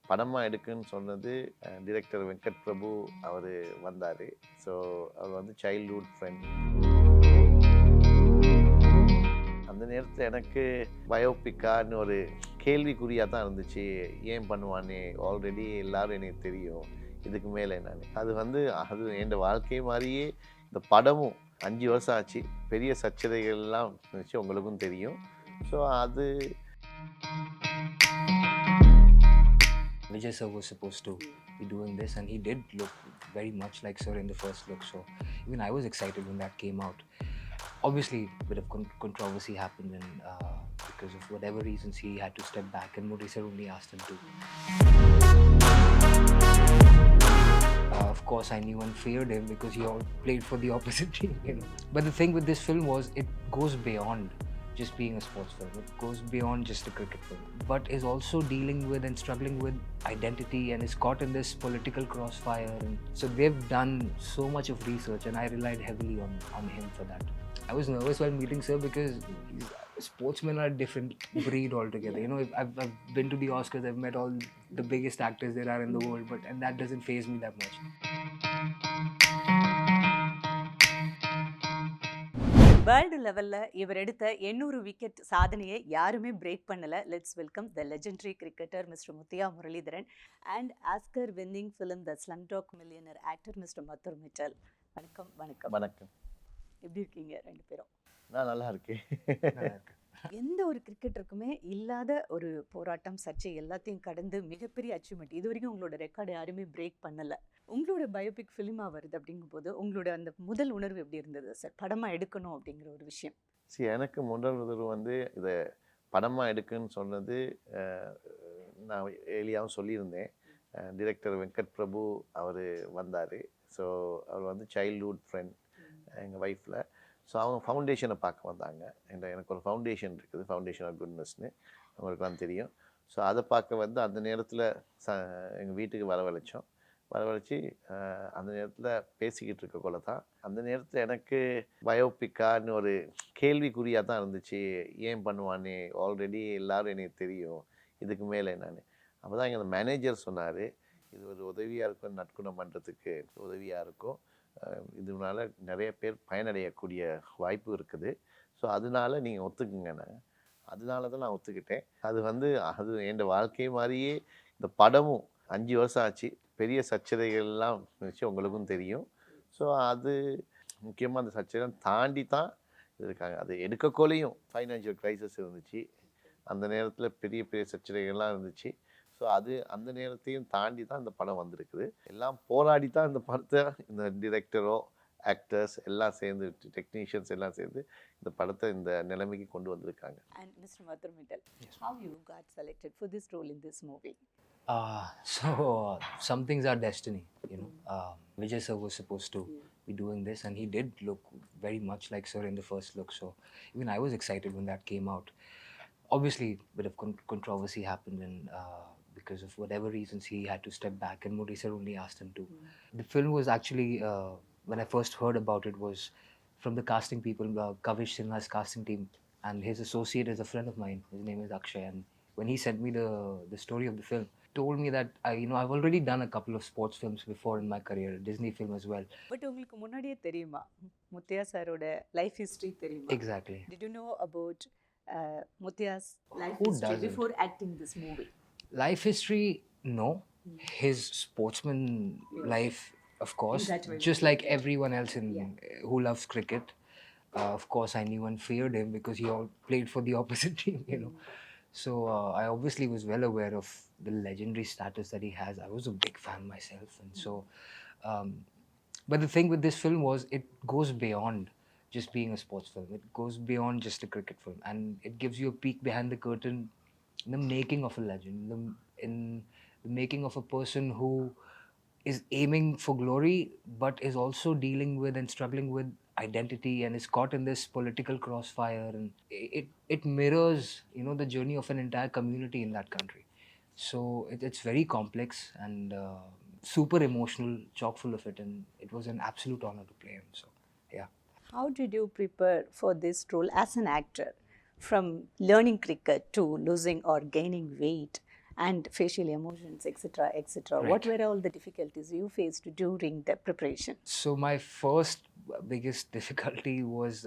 படமாக எடுக்குன்னு சொன்னது டிரெக்டர் வெங்கட் பிரபு அவர் வந்தார். ஸோ அவர் வந்து சைல்ட்ஹுட் ஃப்ரெண்ட். அந்த நேரத்தில் எனக்கு பயோபிக்கான்னு ஒரு கேள்விக்குறியாக தான் இருந்துச்சு. ஏன் பண்ணுவானே, ஆல்ரெடி எல்லோரும் எனக்கு தெரியும், இதுக்கு மேலே என்னன்னு. அது என் வாழ்க்கை மாதிரியே இந்த படமும் 5 வருஷம் ஆச்சு. பெரிய சர்ச்சைகள்லாம் இருந்துச்சு, உங்களுக்கும் தெரியும். ஸோ அது Vijay sir was supposed to be doing this, and he did look very much like sir in the first look. So even I was excited when that came out. Obviously, a bit of controversy happened, and because of whatever reasons, he had to step back, and Muttiah sir only asked him to. Of course, I knew and feared him because he all played for the opposite team, you know. But the thing with this film was it goes beyond just being a sports film. It goes beyond just a cricket film, but is also dealing with and struggling with identity and is caught in this political crossfire. And so they've done so much of research, and I relied heavily on him for that. I was nervous while meeting sir because sportsmen are a different breed altogether. You know, I've been to the Oscars, I've met all the biggest actors there are in the world, and that doesn't faze me that much. World லெவலில் இவர் எடுத்த 800 wicket சாதனையை யாருமே break பண்ணலை. Let's welcome the legendary cricketer mister Muttiah Muralitharan and Oscar winning film the Slumdog Millionaire actor mister Madhur Mittal. வணக்கம். வணக்கம். வணக்கம். எப்படி இருக்கீங்க ரெண்டு பேரும்? நான் நல்லா இருக்கேன். எந்த ஒரு கிரிக்கெட்டருக்குமே இல்லாத ஒரு போராட்டம், சர்ச்சை எல்லாத்தையும் கடந்து மிகப்பெரிய அச்சீவ்மெண்ட். இது வரைக்கும் உங்களோட ரெக்கார்டு யாருமே பிரேக் பண்ணலை. உங்களோட பயோபிக் ஃபிலிமாக வருது அப்படிங்கும்போது உங்களோட அந்த முதல் உணர்வு எப்படி இருந்தது சார், படமாக எடுக்கணும் அப்படிங்கிற ஒரு விஷயம்? எனக்கு முதல் உணர்வு இதை படமாக எடுக்குன்னு சொன்னது நான் ஏலியாவும் சொல்லியிருந்தேன். டிரெக்டர் வெங்கட் பிரபு அவர் வந்தார். ஸோ அவர் வந்து சைல்ட்ஹுட் ஃப்ரெண்ட் எங்கள் ஒய்ஃபில். ஸோ அவங்க ஃபவுண்டேஷனை பார்க்க வந்தாங்க. எனக்கு ஒரு ஃபவுண்டேஷன் இருக்குது, ஃபவுண்டேஷன் ஆஃப் குட்னஸ்னு, அவங்களுக்குலாம் தெரியும். ஸோ அதை பார்க்க வந்து அந்த நேரத்தில் எங்கள் வீட்டுக்கு வரவழைச்சி அந்த நேரத்தில் பேசிக்கிட்டு இருக்கக்குள்ள தான் அந்த நேரத்தில் எனக்கு பயோபிக்கான்னு ஒரு கேள்விக்குறியாக தான் இருந்துச்சு. ஏன் பண்ணுவானே, ஆல்ரெடி எல்லோரும் எனக்கு தெரியும், இதுக்கு மேலே என்னன்னு. அப்போ தான் எங்கள் மேனேஜர் சொன்னார், இது ஒரு உதவியாக இருக்கும், நற்குணம் பண்ணுறதுக்கு உதவியாக இருக்கும், இதனால நிறைய பேர் பயனடையக்கூடிய வாய்ப்பு இருக்குது. ஸோ அதனால நீங்கள் ஒத்துக்குங்கண்ணே. அதனால தான் நான் ஒத்துக்கிட்டேன். அது என் வாழ்க்கை மாதிரியே இந்த படமும் 5 வருஷம் ஆச்சு. பெரிய சர்ச்சைகள்லாம் இருந்துச்சு, உங்களுக்கும் தெரியும். ஸோ அது முக்கியமாக அந்த சர்ச்சைலாம் தாண்டி தான் இருக்காங்க. அது எடுக்கக்கோலையும் ஃபைனான்ஷியல் க்ரைசிஸ் இருந்துச்சு, அந்த நேரத்தில் பெரிய பெரிய சர்ச்சைகள்லாம் இருந்துச்சு. ஸோ அந்த நேரத்தையும் தாண்டி தான் இந்த படம் வந்திருக்குது. எல்லாம் போராடி தான் இந்த படத்தை இந்த டிரெக்டரோ ஆக்டர்ஸ் எல்லாம் சேர்ந்து, டெக்னீஷியன்ஸ் எல்லாம் சேர்ந்து இந்த படத்தை இந்த நிலைமைக்கு கொண்டு வந்திருக்காங்க. And Mr. Madhur Mitta, how you got selected for this role in this movie? So some things are destiny, you know. Vijay sir was supposed to be doing this, and he did look very much like sir in the first look. So even I was excited when that came out. Obviously, a bit of controversy happened, and because of whatever reasons, he had to step back, and Muttiah sir only asked him to. The film was actually, when I first heard about it, was from the casting people, Kavish Sinha's casting team, and his associate is a friend of mine. His name is Akshay, and when he sent me the story of the film, told me that I've already done a couple of sports films before in my career, Disney film as well. But உங்களுக்கு முன்னாடியே தெரியுமா முத்தையா சாரோட life history தெரியுமா? Exactly. Did you know about Muttaiah's life Who history doesn't? before acting this movie? Life history, no. His sportsman life, of course, just like everyone else who loves cricket. Of course, I knew and feared him because he all played for the opposite team, you know. So I obviously was well aware of the legendary status that he has. I was a big fan myself, and so. But the thing with this film was it goes beyond just being a sports film. It goes beyond just a cricket film, and it gives you a peek behind the curtain in the making of a legend, in the making of a person who is aiming for glory but is also dealing with and struggling with identity and is caught in this political crossfire, and it mirrors the journey of an entire community in that country. So it's very complex and super emotional, chock full of it, and it was an absolute honor to play him. So yeah. How did you prepare for this role as an actor, from learning cricket to losing or gaining weight and facial emotions, etc., etc. What were all the difficulties you faced during the preparation? So my first biggest difficulty was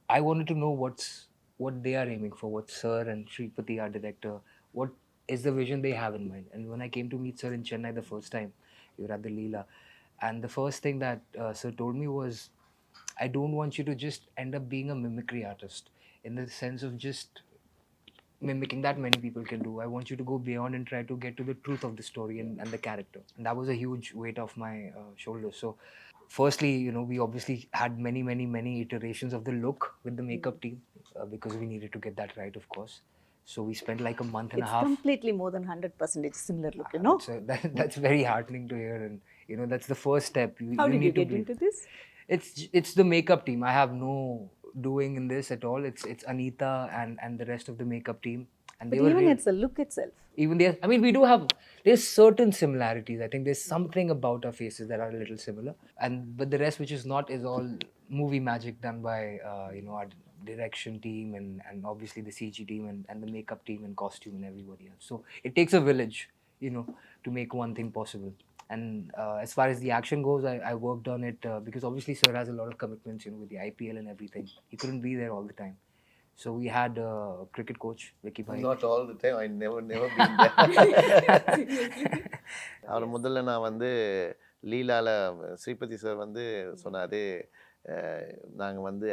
I wanted to know what they are aiming for, what Sir and Shripati, our director, what is the vision they have in mind. And when I came to meet Sir in Chennai the first time, we were at the Leela, and the first thing that Sir told me was, I don't want you to just end up being a mimicry artist in the sense of just mimicking that many people can do. I want you to go beyond and try to get to the truth of the story and the character. And that was a huge weight off my shoulders. So, firstly, we obviously had many iterations of the look with the makeup team because we needed to get that right, of course. So we spent like a month and a half. Completely more than 100% similar look, you know. So that's very heartening to hear, and that's the first step. How did you get into this? It's the makeup team. I have no doing in this at all. It's Anita and the rest of the makeup team. And but even it's a look itself. Even there's certain similarities. I think there's something about our faces that are a little similar. But the rest, which is not, is all movie magic done by our direction team and obviously the CG team and the makeup team and costume and everybody else. So it takes a village, to make one thing possible. And as far as the action goes, I worked on it because obviously Sir has a lot of commitments, with the IPL and everything. He couldn't be there all the time. So we had a cricket coach, Vicky Bhai. Not all the time. I never been there. அவர் முதல்ல நான் வந்து லீலால Sripathi sir வந்து சொன்னார், நாங்கள் வந்து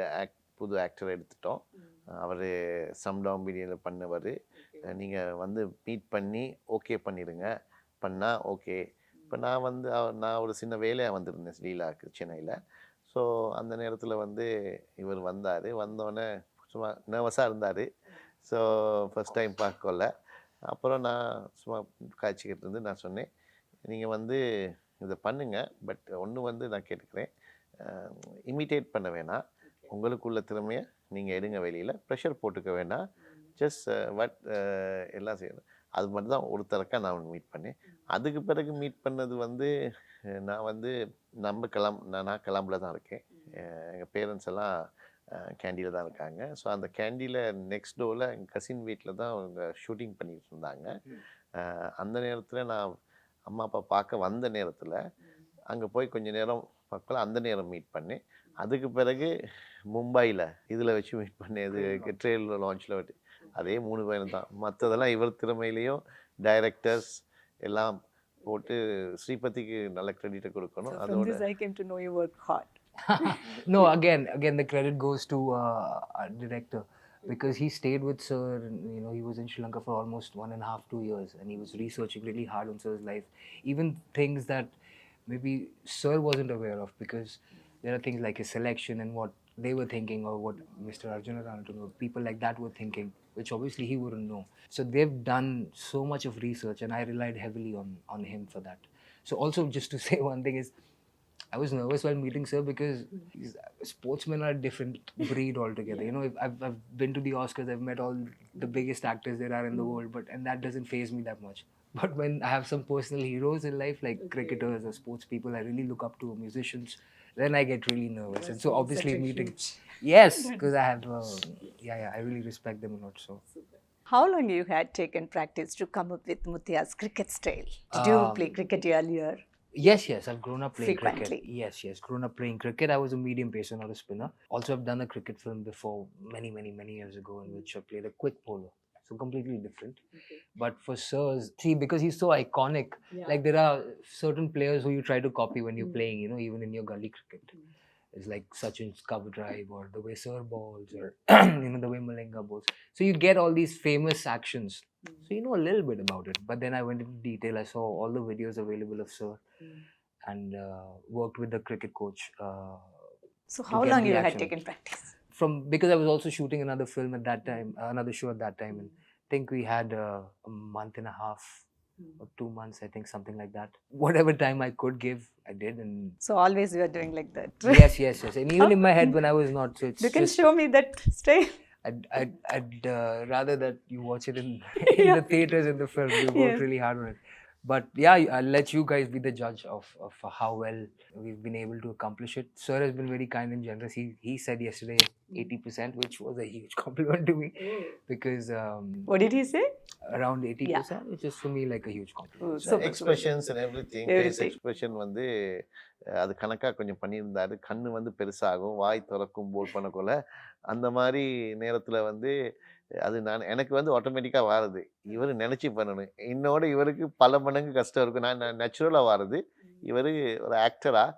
புது actor எடுத்துட்டோம், அவர் சம்டவுன் பிரியாணியில் பண்ணவர், நீங்கள் வந்து மீட் பண்ணி ஓகே பண்ணிடுங்க, பண்ணால் ஓகே. இப்போ நான் ஒரு சின்ன வேலையாக வந்திருந்தேன் லீலாவுக்கு சென்னையில். ஸோ அந்த நேரத்தில் வந்து இவர் வந்தோடனே சும்மா நர்வஸாக இருந்தார். ஸோ ஃபஸ்ட் டைம் பார்க்கல. அப்புறம் நான் சும்மா காய்ச்சிக்கிட்டு இருந்து நான் சொன்னேன், நீங்கள் வந்து இதை பண்ணுங்கள், பட் ஒன்று வந்து நான் கேட்டுக்கிறேன், இமிட்டேட் பண்ண வேணாம், உங்களுக்குள்ள திறமையை நீங்கள் எடுங்க, வெளியில் ப்ரெஷர் போட்டுக்க வேணாம், ஜஸ்ட் எல்லாம் செய்யணும். அது மட்டும் தான் ஒரு தரக்காக நான் மீட் பண்ணேன். அதுக்கு பிறகு மீட் பண்ணது வந்து நான் வந்து நான் கிளம்புல தான் இருக்கேன். எங்கள் பேரண்ட்ஸ் எல்லாம் கேண்டியில் தான் இருக்காங்க. ஸோ அந்த கேண்டியில் நெக்ஸ்ட் டோரில் எங்கள் கசின் வீட்டில் தான் அவங்க ஷூட்டிங் பண்ணிகிட்டு இருந்தாங்க. அந்த நேரத்தில் நான் அம்மா அப்பா பார்க்க வந்த நேரத்தில் அங்கே போய் கொஞ்சம் நேரம் பார்க்கல, அந்த நேரம் மீட் பண்ணேன். அதுக்கு பிறகு மும்பையில் இதில் வச்சு மீட் பண்ணேன், ட்ரெயிலில் லான்ச்சில் விட்டு. அதே 3 பேர் தான். மற்றதெல்லாம் இவர் திறமையிலையும் டைரக்டர்ஸ் எல்லாம் போட்டு ஸ்ரீபதிக்கு நல்ல கிரெடிட்டை கொடுக்கணும். அதோட I came to know you work hard. No, again the credit goes to our director, because he stayed with Sir and he was in Sri Lanka for almost 1.5-2 years, and he was researching really hard on Sir's life, even things that maybe Sir wasn't aware of, because there are things like his selection and what they were thinking, or what Mr. Arjuna Ranatunu, people like that were thinking, which obviously he wouldn't know. So they've done so much of research, and I relied heavily on him for that. So also, just to say one thing is, I was nervous while meeting Sir because sportsmen are a different breed altogether. I've been to the Oscars, I've met all the biggest actors there are in the world, and that doesn't faze me that much. But when I have some personal heroes in life, like cricketers or sports people I really look up to, or musicians, then I get really nervous. And so obviously meeting, yes, because I have, I really respect them a lot. So. How long you had taken practice to come up with Muttiah's cricket style? Did you play cricket earlier? Yes, I've grown up playing Frequently. cricket. Yes, grown up playing cricket. I was a medium pacer, not a spinner. Also, I've done a cricket film before many years ago, in which I played a quick bowler. So completely different. Okay. But for Sir's, because he's so iconic, like there are certain players who you try to copy when you're playing, even in your gully cricket. It's like Sachin's cover drive, or the way Sir balls, or the way Malinga balls. So you get all these famous actions. So you know a little bit about it. But then I went into detail. I saw all the videos available of Sir and worked with the cricket coach. So how long you had taken practice? Because I was also shooting another film at that time, another show at that time, and I think we had a month and a half or 2 months, I think, something like that. Whatever time I could give, I did. And so always you are doing like that? Yes. And even in my head when I was not. So it's you can show me that style. I'd rather that you watch it in the theaters in the film. We worked really hard on it. But yeah, I'll let you guys be the judge of how well we've been able to accomplish it. Sir has been very kind and generous. He said yesterday 80%, which was a huge compliment to me because What did he say? around 80%, which is for me like a huge compliment. Oh, super, expressions and everything face Everything. Expression வந்து அது கணக்காக கொஞ்சம் பண்ணியிருந்தாரு. கண்ணு வந்து பெருசாகும், வாய் திறக்கும் போல் பண்ணக்குள்ள அந்த மாதிரி நேரத்தில் வந்து அது எனக்கு வந்து ஆட்டோமேட்டிக்காக வாருது. இவர் நினச்சி பண்ணணும். என்னோட இவருக்கு பல மடங்கு கஷ்டம் இருக்கும். நான் நேச்சுரலாக வாருது. இவர் ஒரு ஆக்டராக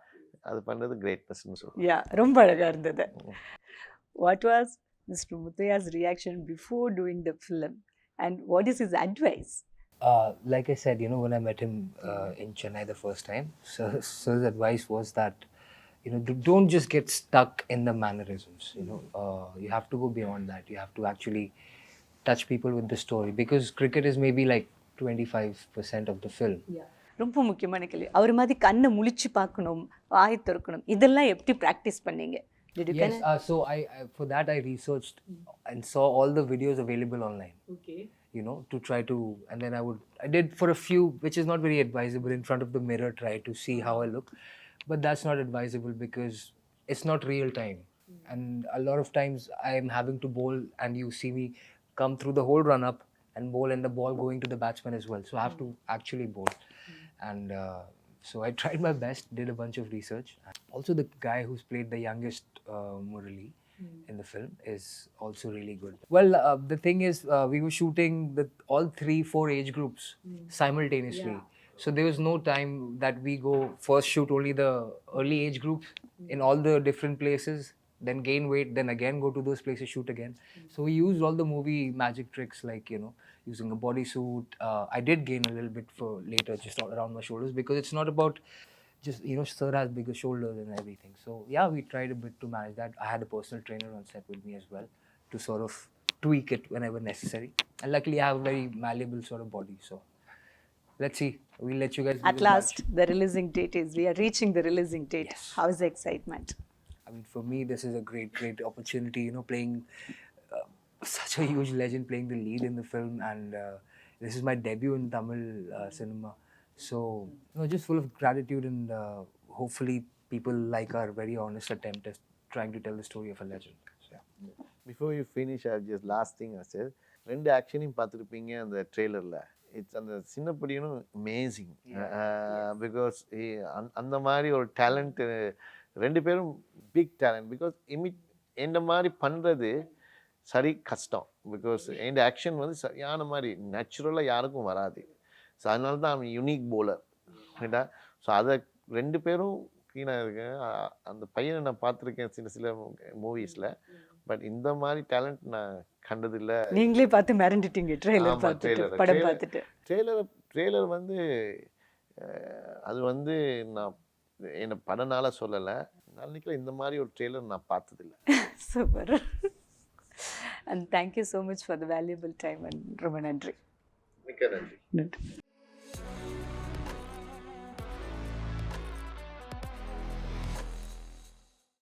அது பண்ணுறது கிரேட்னஸ்ன்னு சொல்லுவேன். Yeah, ரொம்ப அழகா இருந்தது. What was Mr. Muttaiah's reaction before doing the film, and what is his advice? Like I said, when I met him in Chennai the first time, Sir's advice was that, don't just get stuck in the mannerisms. You have to go beyond that. You have to actually touch people with the story, because cricket is maybe like 25% of the film. ரொம்ப முக்கியமான கேள்வி. அவர் மாதிரி கண்ணை முழிச்சு பார்க்கணும், வாய் திறக்கணும், இதெல்லாம் எப்படி ப்ராக்டிஸ் பண்ணீங்க? Did you Yes, so I for that I researched and saw all the videos available online. Okay. To try to, and then I did for a few, which is not very advisable, in front of the mirror, try to see how I look. But that's not advisable because it's not real time. And a lot of times I am having to bowl and you see me come through the whole run up and bowl, and the ball going to the batsman as well. So I have to actually bowl. And so I tried my best, did a bunch of research. Also, the guy who's played the youngest Murali in the film is also really good. Well, the thing is, we were shooting all 3-4 age groups simultaneously. So there was no time that we go first shoot only the early age groups in all the different places, then gain weight, then again go to those places, shoot again. So we used all the movie magic tricks, like, using a bodysuit. I did gain a little bit for later, just all around my shoulders, because it's not about just, Sir has bigger shoulders and everything. So yeah, we tried a bit to manage that. I had a personal trainer on set with me as well to sort of tweak it whenever necessary. And luckily I have a very malleable sort of body. So let's see. We'll let you guys. At last, the releasing date we are reaching the releasing date. Yes. How is the excitement? I mean, for me, this is a great opportunity, playing such a huge legend, playing the lead in the film, and this is my debut in Tamil cinema. So, just full of gratitude, and hopefully people like our very honest attempt at trying to tell the story of a legend. So, yeah. Before you finish, I just last thing I said, 2 ஆக்ஷனையும் பார்த்துருப்பீங்க அந்த ட்ரெய்லரில். It's அந்த சின்னப்படியும் amazing. Because அந்த மாதிரி ஒரு talent 2 பேரும் big talent. Because இந்த மாதிரி பண்ணுறது சரி கஷ்டம். பிகாஸ் இந்த ஆக்ஷன் வந்து சரியான மாதிரி நேச்சுரலாக யாருக்கும் வராது. ஸோ அதனால தான் அவன் யூனிக் போலர், ரைட்டா? ஸோ அதை 2 பேரும் கீழாக இருக்கேன். அந்த பையனை நான் பார்த்துருக்கேன் சில மூவிஸில். பட் இந்த மாதிரி டேலண்ட் நான் கண்டதில்லை. நீங்களே பார்த்து மிரண்டுட்டீங்க ட்ரெய்லர் பார்த்துட்டு, படம் பார்த்துட்டு. ட்ரெய்லர் வந்து அது வந்து நான் என்ன படனால சொல்லலை. நாளைக்கு இந்த மாதிரி ஒரு ட்ரெய்லர் நான் பார்த்ததில்லை. Super. And thank you so much for the valuable time, and ரொம்ப நன்றி. மிக்க நன்றி. நன்றி.